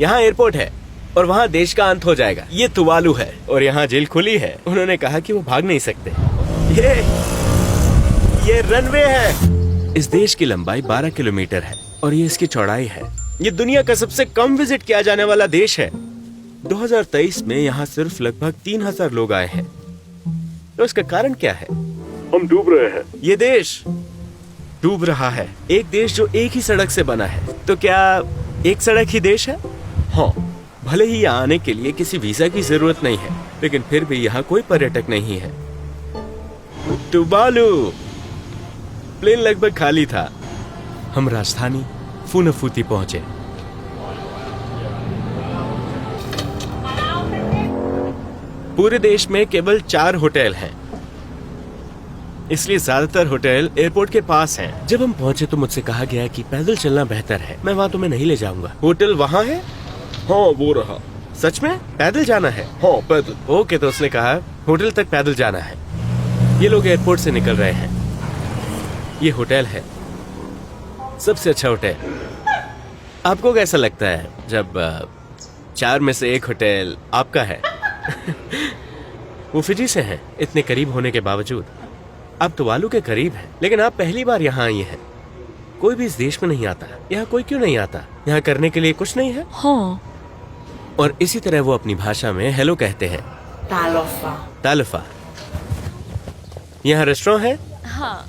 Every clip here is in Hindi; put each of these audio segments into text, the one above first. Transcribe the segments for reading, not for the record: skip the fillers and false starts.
यहाँ एयरपोर्ट है और वहाँ देश का अंत हो जाएगा। ये तुवालू है और यहाँ जेल खुली है। उन्होंने कहा कि वो भाग नहीं सकते। ये रनवे है। इस देश की लंबाई 12 किलोमीटर है और ये इसकी चौड़ाई है। ये दुनिया का सबसे कम विजिट किया जाने वाला देश है। 2023 में यहाँ सिर्फ लगभग 3000 लोग आए हैं। तो इसका कारण क्या है? हम डूब रहे हैं। ये देश डूब रहा है। एक देश जो एक ही सड़क से बना है। तो क्या एक सड़क ही देश है? हाँ, भले ही यहाँ आने के लिए किसी वीजा की जरूरत नहीं है, लेकिन फिर भी यहाँ कोई पर्यटक नहीं है। तुवालू प्लेन लगभग खाली था। हम राजधानी फुनाफुती पहुंचे। पूरे देश में केवल 4 होटल हैं, इसलिए ज्यादातर होटल एयरपोर्ट के पास हैं। जब हम पहुंचे तो मुझसे कहा गया कि पैदल चलना बेहतर है। मैं वहाँ तुम्हें नहीं ले जाऊंगा। होटल वहाँ है? हाँ, वो रहा। सच में पैदल जाना है? हाँ, पैदल। ओके, तो उसने कहा होटल तक पैदल जाना है। ये लोग एयरपोर्ट से निकल रहे हैं। ये होटल है, सबसे अच्छा होटल। आपको कैसा लगता है जब 4 में से 1 होटल आपका है? वो फिजी से हैं, इतने करीब होने के बावजूद। आप तुवालू के करीब हैं, लेकिन आप पहली बार यहाँ आई हैं। कोई भी इस देश में नहीं आता। यहाँ कोई क्यों नहीं आता? यहाँ करने के लिए कुछ नहीं है? हाँ। और इसी तरह वो अपनी भाषा में हेलो कहते हैं। तालोफा। तालोफा। यहाँ रेस्टोरेंट है? हाँ।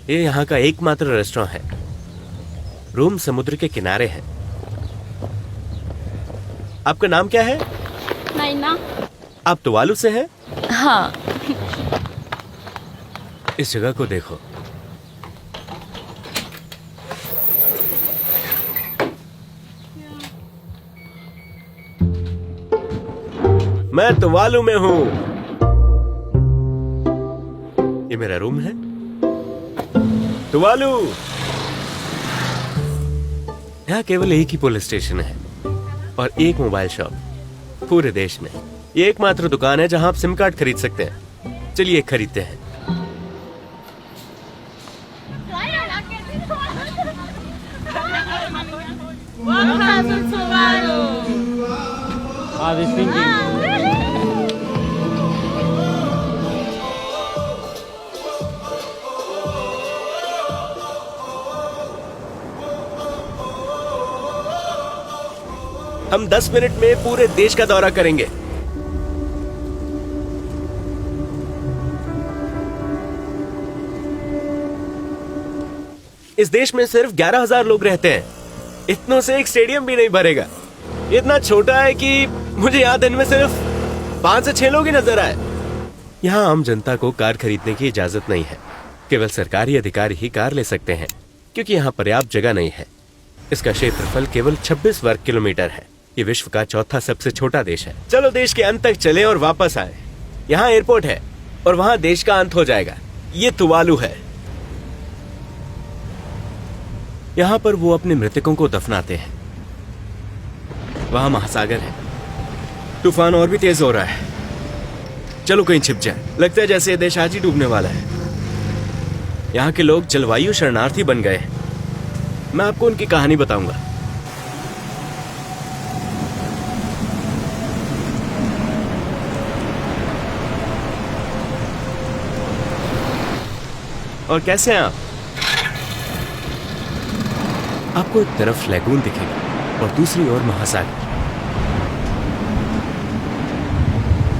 ये यहाँ का एकमात्र रेस्टोरेंट है। रूम समुद्र के किनारे है। आपका नाम क्या है? नैना। आप तुवालू से हैं? हाँ। इस जगह को देखो। मैं तुवालू में हूँ। ये मेरा रूम है। तुवालू। यहाँ केवल एक ही पुलिस स्टेशन है और एक मोबाइल शॉप पूरे देश में। ये एकमात्र दुकान है जहां आप सिम कार्ड खरीद सकते हैं। चलिए खरीदते हैं। हम 10 मिनट में पूरे देश का दौरा करेंगे। इस देश में सिर्फ 11,000 लोग रहते हैं। इतनों से एक स्टेडियम भी नहीं भरेगा। इतना छोटा है कि मुझे यहाँ दिन में सिर्फ 5 से 6 लोग ही नजर आए। यहाँ आम जनता को कार खरीदने की इजाजत नहीं है। केवल सरकारी अधिकारी ही कार ले सकते हैं, क्योंकि यहाँ पर्याप्त जगह नहीं है। इसका क्षेत्रफल केवल 26 वर्ग किलोमीटर है। ये विश्व का 4था सबसे छोटा देश है। चलो देश के अंत तक चले और वापस आए। यहाँ एयरपोर्ट है और वहाँ देश का अंत हो जाएगा। ये तुवालू है। यहाँ पर वो अपने मृतकों को दफनाते हैं। वहाँ महासागर है। तूफान और भी तेज हो रहा है। चलो कहीं छिप जाए। लगता है जैसे ये देश आज ही डूबने वाला है। यहाँ के लोग जलवायु शरणार्थी बन गए हैं। मैं आपको उनकी कहानी बताऊंगा। और कैसे हैं आप? आपको एक तरफ लैगून दिखेगा और दूसरी ओर महासागर।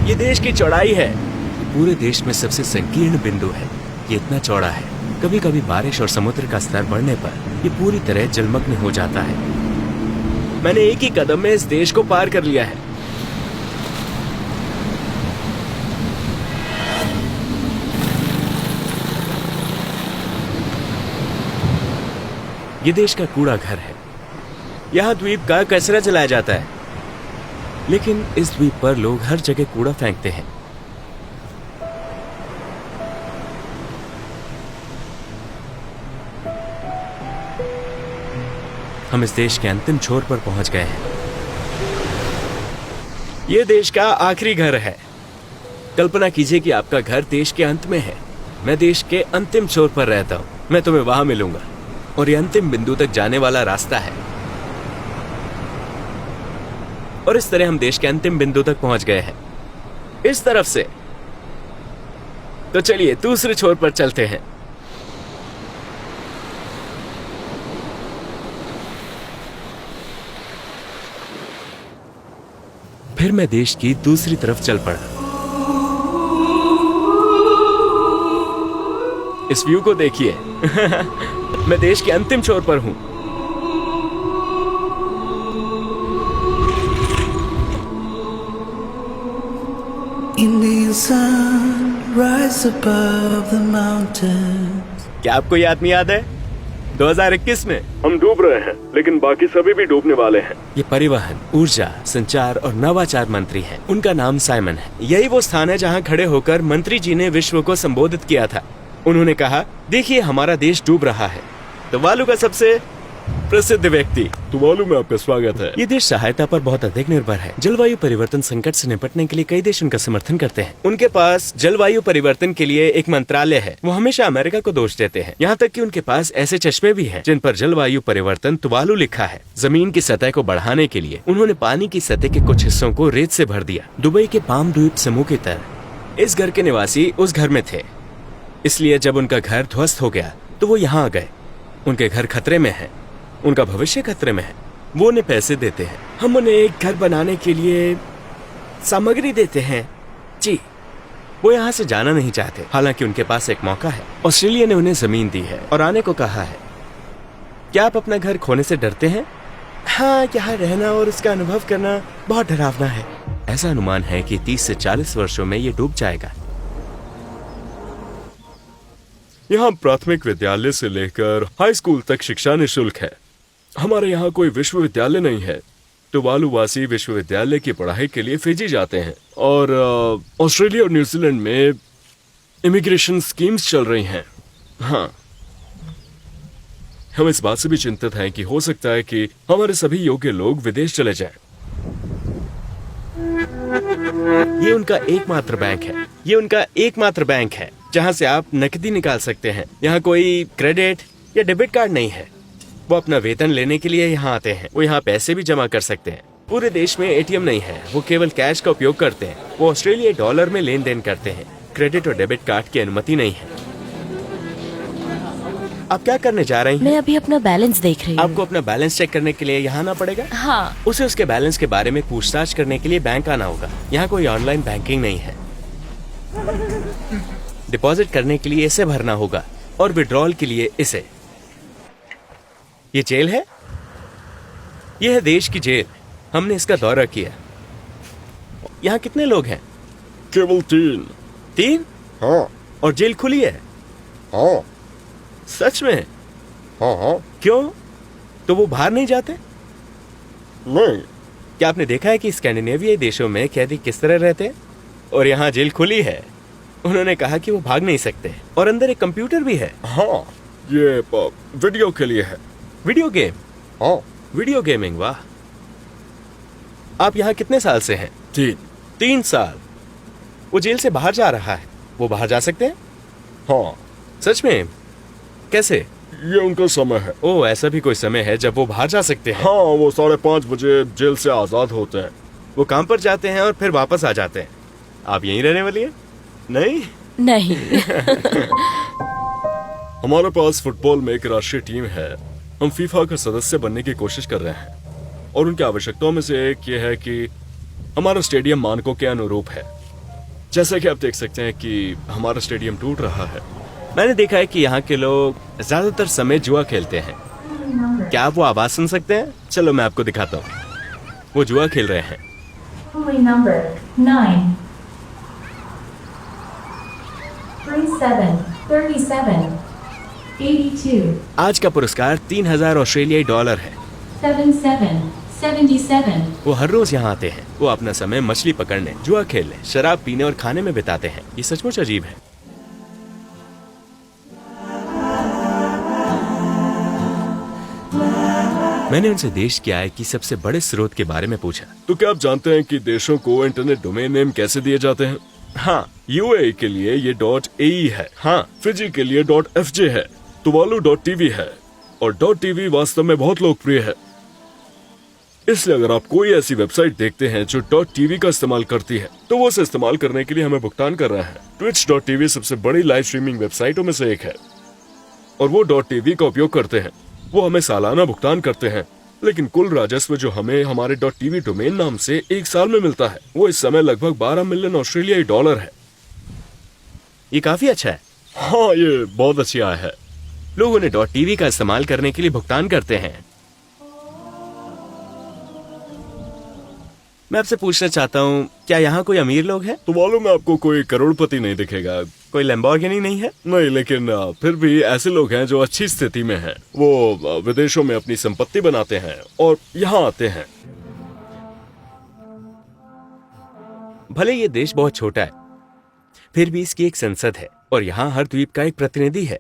ये देश की चौड़ाई है। पूरे देश में सबसे संकीर्ण बिंदु है। ये इतना चौड़ा है, कभी कभी बारिश और समुद्र का स्तर बढ़ने पर ये पूरी तरह जलमग्न हो जाता है। मैंने एक ही कदम में इस देश को पार कर लिया है। ये देश का कूड़ा घर है। यहाँ द्वीप का कचरा जलाया जाता है, लेकिन इस द्वीप पर लोग हर जगह कूड़ा फेंकते हैं। हम इस देश के अंतिम छोर पर पहुंच गए हैं। यह देश का आखिरी घर है। कल्पना कीजिए कि आपका घर देश के अंत में है। मैं देश के अंतिम छोर पर रहता हूं। मैं तुम्हें वहां मिलूंगा और ये अंतिम बिंदु तक जाने वाला रास्ता है। और इस तरह हम देश के अंतिम बिंदु तक पहुंच गए हैं, इस तरफ से। तो चलिए दूसरे छोर पर चलते हैं। फिर मैं देश की दूसरी तरफ चल पड़ा। इस व्यू को देखिए। मैं देश के अंतिम छोर पर हूं। Indian sun rise above the mountains. क्या आपको ये आदमी याद है 2021 में? हम डूब रहे हैं, लेकिन बाकी सभी भी डूबने वाले हैं। ये परिवहन, ऊर्जा, संचार और नवाचार मंत्री हैं। उनका नाम साइमन है। यही वो स्थान है जहां खड़े होकर मंत्री जी ने विश्व को संबोधित किया था। उन्होंने कहा, देखिए हमारा देश डूब रहा है। तुवालू का सबसे प्रसिद्ध व्यक्ति। तुवालू में आपका स्वागत है। ये देश सहायता पर बहुत अधिक निर्भर है। जलवायु परिवर्तन संकट से निपटने के लिए कई देश उनका समर्थन करते हैं। उनके पास जलवायु परिवर्तन के लिए एक मंत्रालय है। वो हमेशा अमेरिका को दोष देते हैं। यहाँ तक कि उनके पास ऐसे चश्मे भी हैं जिन पर जलवायु परिवर्तन तुवालू लिखा है। जमीन की सतह को बढ़ाने के लिए उन्होंने पानी की सतह के कुछ हिस्सों को रेत से भर दिया। दुबई के पाम द्वीप समूह की तरह इस घर के निवासी उस घर में थे, इसलिए जब उनका घर ध्वस्त हो गया तो वो यहाँ आ गए। उनके घर खतरे में है, उनका भविष्य खतरे में है। वो उन्हें पैसे देते हैं। हम उन्हें एक घर बनाने के लिए सामग्री देते हैं। जी, वो यहाँ से जाना नहीं चाहते, हालांकि उनके पास एक मौका है। ऑस्ट्रेलिया ने उन्हें जमीन दी है और आने को कहा है। क्या आप अपना घर खोने से डरते हैं? हाँ, यहाँ रहना और उसका अनुभव करना बहुत डरावना है। ऐसा अनुमान है कि 30 से 40 वर्षों में ये डूब जाएगा। यहाँ प्राथमिक विद्यालय से लेकर हाई स्कूल तक शिक्षा निःशुल्क है। हमारे यहाँ कोई विश्वविद्यालय नहीं है। तुवालू वासी विश्वविद्यालय की पढ़ाई के लिए फिजी जाते हैं और ऑस्ट्रेलिया और न्यूजीलैंड में इमिग्रेशन स्कीम्स चल रही हैं। हाँ, हम इस बात से भी चिंतित हैं कि हो सकता है कि हमारे सभी योग्य लोग विदेश चले जाएं। ये उनका एकमात्र बैंक है। ये उनका एकमात्र बैंक है जहां से आप नकदी निकाल सकते हैं। यहाँ कोई क्रेडिट या डेबिट कार्ड नहीं है। वो अपना वेतन लेने के लिए यहाँ आते हैं। वो यहाँ पैसे भी जमा कर सकते हैं। पूरे देश में एटीएम नहीं है। वो केवल कैश का उपयोग करते हैं। वो ऑस्ट्रेलियाई डॉलर में लेन देन करते हैं। क्रेडिट और डेबिट कार्ड की अनुमति नहीं है। आप क्या करने जा रही हैं? मैं अभी अपना बैलेंस देख रही हूँ। आपको अपना बैलेंस चेक करने के लिए यहाँ आना पड़ेगा। हाँ, उसे उसके बैलेंस के बारे में पूछताछ करने के लिए बैंक आना होगा। यहाँ कोई ऑनलाइन बैंकिंग नहीं है। डिपॉजिट करने के लिए इसे भरना होगा और विड्रॉल के लिए इसे। ये जेल है। ये है देश की जेल। हमने इसका दौरा किया। यहाँ कितने लोग हैं? केवल 3। 3? हाँ और जेल खुली है? हाँ सच में? हाँ हाँ। क्यों? तो वो बाहर नहीं जाते? नहीं। क्या आपने देखा है कि स्कैंडिनेवियाई देशों में कैदी किस तरह रहते हैं? और यहाँ जेल खुली है। उन्होंने कहा कि वो भाग नहीं सकते और अंदर एक कंप्यूटर भी है। हाँ, ये वीडियो के लिए है। Video game? हाँ। वीडियो गेमिंग, वाह। आप यहाँ कितने साल से हैं? 3 साल। वो जेल से बाहर जा रहा है। वो बाहर जा सकते हैं? हाँ। सच में? कैसे? ये उनका समय है। ओह, ऐसा भी कोई समय है जब वो बाहर जा सकते हैं? हाँ, वो 5:30 बजे जेल से आजाद होते हैं। वो काम पर जाते हैं और फिर वापस आ जाते हैं। आप यहीं रहने वाली हैं? नहीं? नहीं। हमारे पास फुटबॉल में एक राष्ट्रीय टीम है। हम फीफा का सदस्य बनने की कोशिश कर रहे हैं और उनकी आवश्यकताओं में से एक ये है कि हमारा स्टेडियम मानकों के अनुरूप है। जैसे कि आप देख सकते हैं कि हमारा स्टेडियम टूट रहा है। मैंने देखा है कि यहाँ के लोग ज्यादातर समय जुआ खेलते हैं। क्या आप वो आवाज सुन सकते हैं? चलो मैं आपको दिखाता हूँ। वो जुआ खेल रहे हैं। Only number 9 37 37 82 आज का पुरस्कार 3000 ऑस्ट्रेलियाई डॉलर है। 77 77 वो हर रोज यहाँ आते हैं। वो अपना समय मछली पकड़ने, जुआ खेलने, शराब पीने और खाने में बिताते हैं। ये सचमुच अजीब है। मैंने उनसे देश की आय की सबसे बड़े स्रोत के बारे में पूछा। तो क्या आप जानते हैं कि देशों को इंटरनेट डोमेन नेम कैसे दिए जाते हैं? हाँ, यूएई के लिए ये .ae है। हाँ, फिजी के लिए .fj है। तुवालू .tv है और .tv वास्तव में बहुत लोकप्रिय है। इसलिए अगर आप कोई ऐसी वेबसाइट देखते हैं जो .tv का इस्तेमाल करती है तो वो उसे इस्तेमाल करने के लिए हमें भुगतान कर रहा है। Twitch.tv सबसे बड़ी लाइव स्ट्रीमिंग वेबसाइटों में से एक है और वो .tv का उपयोग करते हैं। वो हमें सालाना भुगतान करते हैं, लेकिन कुल राजस्व जो हमें हमारे .tv डोमेन नाम से एक साल में मिलता है वो इस समय लगभग 12 मिलियन ऑस्ट्रेलियाई डॉलर है। ये काफी अच्छा है। हाँ, ये बहुत अच्छी आय है। लोग उन्हें .tv का इस्तेमाल करने के लिए भुगतान करते हैं। मैं आपसे पूछना चाहता हूँ, क्या यहाँ कोई अमीर लोग हैं? तो मालूम है आपको कोई करोड़पति नहीं दिखेगा। कोई लैम्बोर्गिनी नहीं है? नहीं, लेकिन फिर भी ऐसे लोग हैं जो अच्छी स्थिति में हैं। वो विदेशों में अपनी संपत्ति बनाते हैं और यहाँ आते हैं। भले ये देश बहुत छोटा है, फिर भी इसकी एक संसद है और यहाँ हर द्वीप का एक प्रतिनिधि है।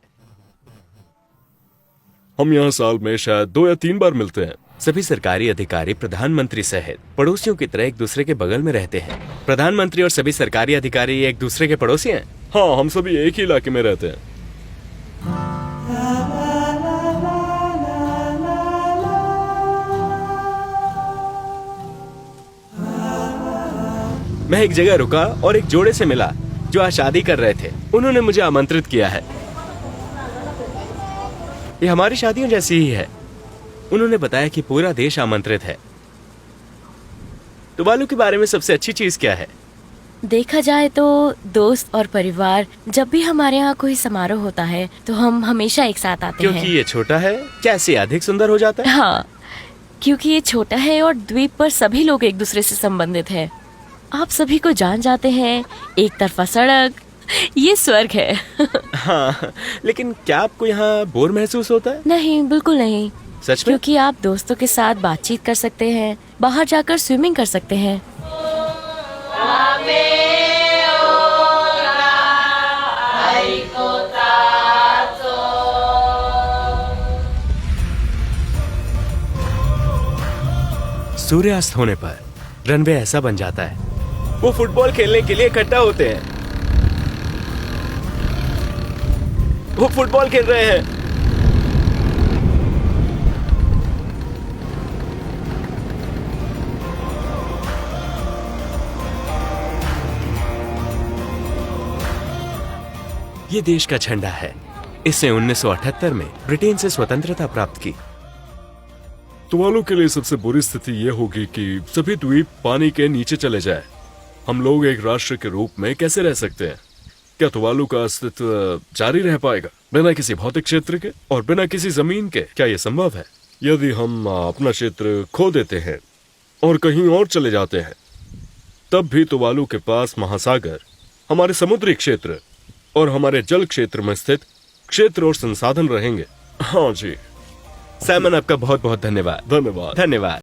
हम यहाँ साल में शायद 2 या 3 बार मिलते हैं। सभी सरकारी अधिकारी प्रधानमंत्री सहित पड़ोसियों की तरह एक दूसरे के बगल में रहते हैं। प्रधानमंत्री और सभी सरकारी अधिकारी एक दूसरे के पड़ोसी हैं। हाँ, हम सभी एक ही इलाके में रहते हैं। मैं एक जगह रुका और एक जोड़े से मिला जो आज शादी कर रहे थे। उन्होंने मुझे आमंत्रित किया है। ये हमारी शादियों जैसी ही है। उन्होंने बताया कि पूरा देश आमंत्रित है। टुवालू के बारे में सबसे अच्छी चीज क्या है? देखा जाए तो दोस्त और परिवार, जब भी हमारे यहाँ कोई समारोह होता है तो हम हमेशा एक साथ आते क्योंकि हैं। ये छोटा है, कैसे अधिक सुंदर हो जाता है? हाँ, क्योंकि ये छोटा है और द्वीप पर सभी लोग एक दूसरे से संबंधित है। आप सभी को जान जाते हैं, एक तरफा सड़क, ये स्वर्ग है। हाँ, लेकिन क्या आपको यहाँ बोर महसूस होता है? नहीं, बिल्कुल नहीं। सच में? क्योंकि आप दोस्तों के साथ बातचीत कर सकते हैं, बाहर जाकर स्विमिंग कर सकते हैं। सूर्यास्त होने पर रनवे ऐसा बन जाता है। वो फुटबॉल खेलने के लिए इकट्ठा होते हैं। वो फुटबॉल खेल रहे हैं। ये देश का झंडा है। इसने 1978 में ब्रिटेन से स्वतंत्रता प्राप्त की। तुवालू के लिए सबसे बुरी स्थिति ये होगी कि सभी द्वीप पानी के नीचे चले जाए। हम लोग एक राष्ट्र के रूप में कैसे रह सकते हैं? क्या तुवालू का अस्तित्व जारी रह पाएगा बिना किसी भौतिक क्षेत्र के और बिना किसी जमीन के? क्या यह संभव है? यदि हम अपना क्षेत्र खो देते हैं और कहीं और चले जाते हैं, तब भी तुवालू के पास महासागर, हमारे समुद्री क्षेत्र और हमारे जल क्षेत्र में स्थित क्षेत्र और संसाधन रहेंगे। हाँ जी। सैमन, आपका बहुत बहुत धन्यवाद। धन्यवाद। धन्यवाद।